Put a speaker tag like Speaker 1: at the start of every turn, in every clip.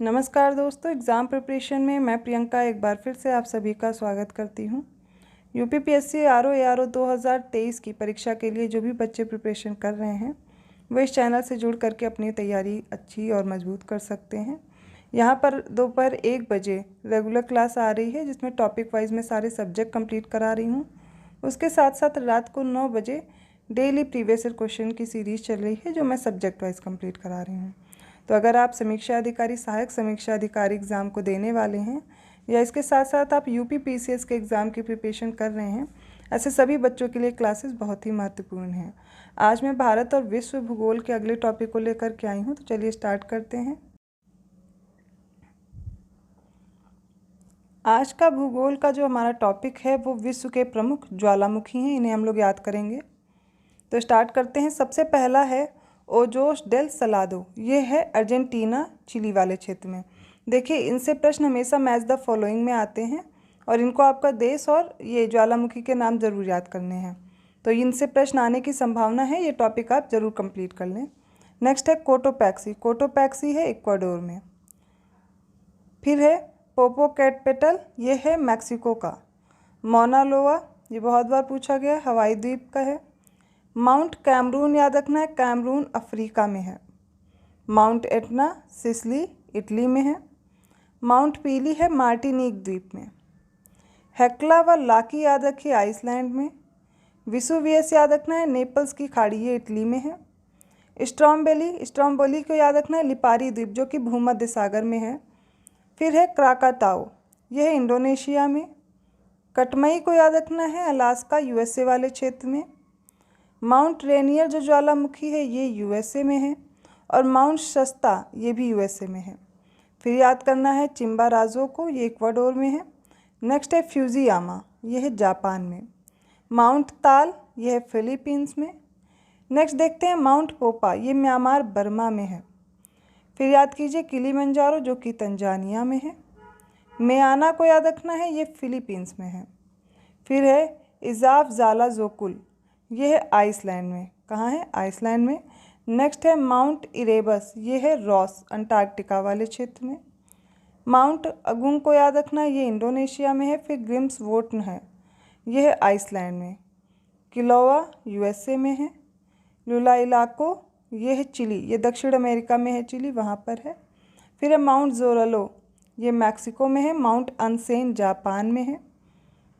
Speaker 1: नमस्कार दोस्तों, exam preparation में मैं प्रियंका एक बार फिर से आप सभी का स्वागत करती हूँ। यूपीपीएससी आरओ 2023 की परीक्षा के लिए जो भी बच्चे प्रिपरेशन कर रहे हैं वो इस चैनल से जुड़ करके अपनी तैयारी अच्छी और मजबूत कर सकते हैं। यहाँ पर दोपहर 1 बजे रेगुलर क्लास आ रही है जिसमें टॉपिक वाइज में सारे सब्जेक्ट कंप्लीट करा रही हूँ। उसके साथ साथ रात को 9 बजे डेली प्रीवियस ईयर क्वेश्चन की सीरीज़ चल रही है जो मैं सब्जेक्ट वाइज कंप्लीट करा रही हूँ। तो अगर आप समीक्षा अधिकारी, सहायक समीक्षा अधिकारी एग्ज़ाम को देने वाले हैं या इसके साथ साथ आप यूपीपीसीएस के एग्ज़ाम की प्रिपरेशन कर रहे हैं, ऐसे सभी बच्चों के लिए क्लासेस बहुत ही महत्वपूर्ण हैं। आज मैं भारत और विश्व भूगोल के अगले टॉपिक को लेकर के आई हूँ, तो चलिए स्टार्ट करते हैं। आज का भूगोल का जो हमारा टॉपिक है वो विश्व के प्रमुख ज्वालामुखी हैं, इन्हें हम लोग याद करेंगे। तो स्टार्ट करते हैं। सबसे पहला है ओजोस डेल सलादो, ये है अर्जेंटीना चिली वाले क्षेत्र में। देखिए, इनसे प्रश्न हमेशा मैच द फॉलोइंग में आते हैं और इनको आपका देश और ये ज्वालामुखी के नाम जरूर याद करने हैं, तो इनसे प्रश्न आने की संभावना है। ये टॉपिक आप जरूर कंप्लीट कर लें। नेक्स्ट है कोटोपैक्सी, कोटोपैक्सी है इक्वाडोर में। फिर है पोपोकेटपेटल, ये है मैक्सिको का। मौना लोआ, ये बहुत बार पूछा गया, हवाई द्वीप का है। माउंट कैमरून याद रखना है, कैमरून अफ्रीका में है। माउंट एटना सिसिली इटली में है। माउंट पीली है मार्टिनिक द्वीप में। हेक्ला व लाकी याद रखिए आइसलैंड में। विसुवियस याद रखना है नेपल्स की खाड़ी, ये इटली में है। स्ट्रॉम्बोली को याद रखना है लिपारी द्वीप जो कि भूमध्य सागर में है। फिर है क्राकाताओ, यह है इंडोनेशिया में। कटमई को याद रखना है अलास्का यूएसए वाले क्षेत्र में। माउंट रेनियर जो ज्वालामुखी है ये यूएसए में है और माउंट शस्ता ये भी यूएसए में है। फिर याद करना है चिम्बाराजो को, ये इक्वाडोर में है। नेक्स्ट है फ्यूजियामा, ये है जापान में। माउंट ताल ये है फिलीपींस में। नेक्स्ट देखते हैं माउंट पोपा, ये म्यांमार बर्मा में है। फिर याद कीजिए किलीमंजारो जो कि तंजानिया में है। मेयाना को याद रखना है, ये फिलीपींस में है। फिर है इजाफ ज़ाला जोकुल, ये है आइसलैंड में। कहाँ है? आइसलैंड में। नेक्स्ट है माउंट इरेबस, ये है रॉस अंटार्कटिका वाले क्षेत्र में। माउंट अगुंग को याद रखना है, ये इंडोनेशिया में है। फिर ग्रिम्स वोटन है, ये है आइसलैंड में। किलोवा यूएसए में है। लुलाइलाको ये है चिली, ये दक्षिण अमेरिका में है, चिली वहाँ पर है। फिर है माउंट जोरलो, ये मैक्सिको में है। माउंट अनसेन जापान में है।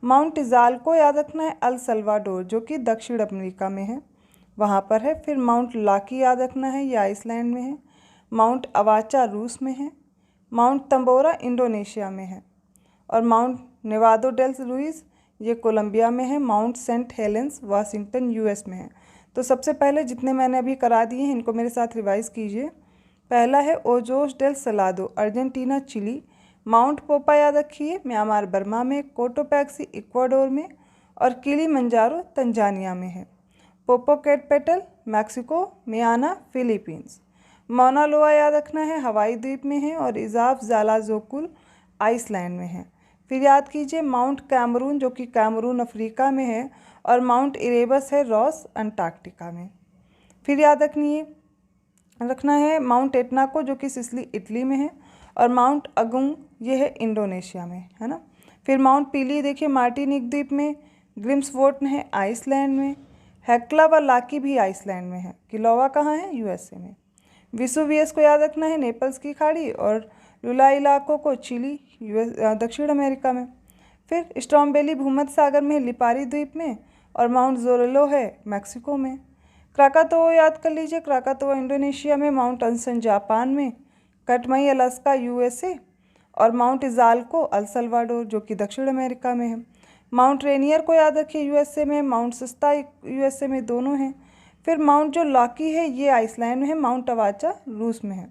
Speaker 1: माउंट इजाल को याद रखना है अल सल्वाडोर जो कि दक्षिण अमेरिका में है, वहाँ पर है। फिर माउंट लाकी याद रखना है, ये आइसलैंड में है। माउंट अवाचा रूस में है। माउंट तंबोरा इंडोनेशिया में है और माउंट नेवादो डेल रुइस ये कोलंबिया में है। Mount Saint Helens Washington US में है। तो सबसे पहले जितने मैंने अभी करा दिए हैं इनको मेरे साथ रिवाइज कीजिए। पहला है Ojos del Salado Argentina Chile. Mount Popa याद रखिए म्यांमार बर्मा में। कोटोपैक्सी इक्वाडोर में और किलीमंजारो तंजानिया में है। Popocatepetl Mexico. Mayon Philippines. Mauna Loa याद रखना है हवाई द्वीप में है और इजाफ ज़ाला जोकुल आइसलैंड में है। फिर याद कीजिए माउंट कैमरून जो कि कैमरून अफ्रीका में है और माउंट इरेबस है रॉस अंटार्कटिका में। फिर याद रखना है माउंट एटना को जो कि सिसिली इटली में है और माउंट अगुंग ये है इंडोनेशिया में, है ना। फिर माउंट पीली देखिए मार्टिनिक द्वीप में। ग्रिम्सवोर्टन है आइसलैंड में। हेक्ला व लाकी भी आइसलैंड में है। किलोवा कहाँ है? यूएसए में। विसुवियस को याद रखना है नेपल्स की खाड़ी और लुलाइलाको को चिली दक्षिण अमेरिका में। फिर स्ट्रॉम्बेली भूमध्य सागर में है लिपारी द्वीप में और माउंट जोरलो है मैक्सिको में। क्राकातोआ याद कर लीजिए, क्राकातोआ इंडोनेशिया में। माउंट अनसन जापान में। कटमई अलास्का यूएसए और माउंट इजाल्को अल सल्वाडोर जो कि दक्षिण अमेरिका में है। माउंट रेनियर को याद रखिए यूएसए में। माउंट सस्ता यूएसए में, दोनों हैं। फिर माउंट जो लाकी है ये आइसलैंड में है। माउंट अवाचा रूस में है।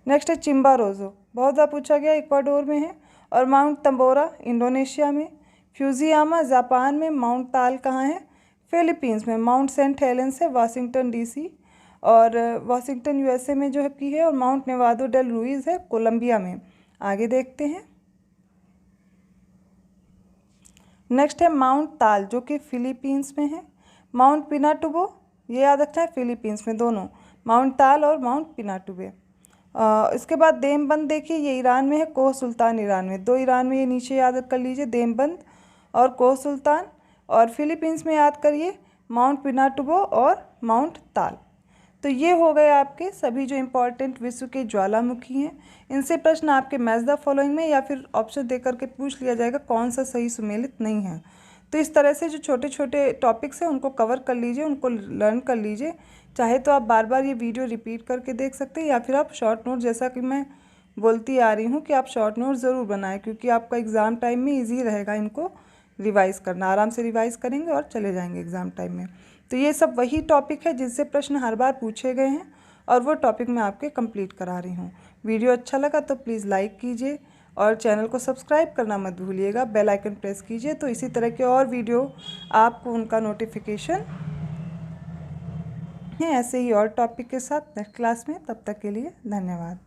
Speaker 1: नेक्स्ट है चिम्बारोजो, बहुत बार पूछा गया, इक्वाडोर में है और माउंट तंबोरा इंडोनेशिया में। फ्यूजियामा जापान में। माउंट ताल कहाँ है? फिलीपींस में। माउंट सेंट हेलेंस है वाशिंगटन डीसी और वाशिंगटन यूएसए में जो है की है। और माउंट नेवादो डेल रुइस है कोलंबिया में। आगे देखते हैं। नेक्स्ट है माउंट ताल जो कि फिलीपींस में है। माउंट पिनाटुबो ये याद रखना है फिलीपींस में, दोनों माउंट ताल और माउंट पिनाटुबे। इसके बाद देमबंद देखिए, ये ईरान में है, कोह सुल्तान ईरान में। 2 ईरान में ये नीचे याद कर लीजिए, देमबंद और कोह सुल्तान। और फिलीपींस में याद करिए माउंट पिनाटुबो और माउंट ताल। तो ये हो गए आपके सभी जो इम्पोर्टेंट विश्व के ज्वालामुखी हैं। इनसे प्रश्न आपके मैच द फॉलोइंग में या फिर ऑप्शन दे करके पूछ लिया जाएगा कौन सा सही सुमेलित नहीं है। तो इस तरह से जो छोटे छोटे टॉपिक्स हैं उनको कवर कर लीजिए, उनको लर्न कर लीजिए। चाहे तो आप बार बार ये वीडियो रिपीट करके देख सकते हैं या फिर आप शॉर्ट नोट, जैसा कि मैं बोलती आ रही हूँ कि आप शॉर्ट नोट ज़रूर बनाएं, क्योंकि आपका एग्ज़ाम टाइम में ईजी रहेगा इनको रिवाइज़ करना। आराम से रिवाइज़ करेंगे और चले जाएंगे एग्ज़ाम टाइम में। तो ये सब वही टॉपिक है जिनसे प्रश्न हर बार पूछे गए हैं और वो टॉपिक मैं आपके कंप्लीट करा रही हूँ। वीडियो अच्छा लगा तो प्लीज़ लाइक कीजिए और चैनल को सब्सक्राइब करना मत भूलिएगा, बेल आइकन प्रेस कीजिए तो इसी तरह के और वीडियो आपको उनका नोटिफिकेशन है ऐसे ही और टॉपिक के साथ नेक्स्ट क्लास में। तब तक के लिए धन्यवाद।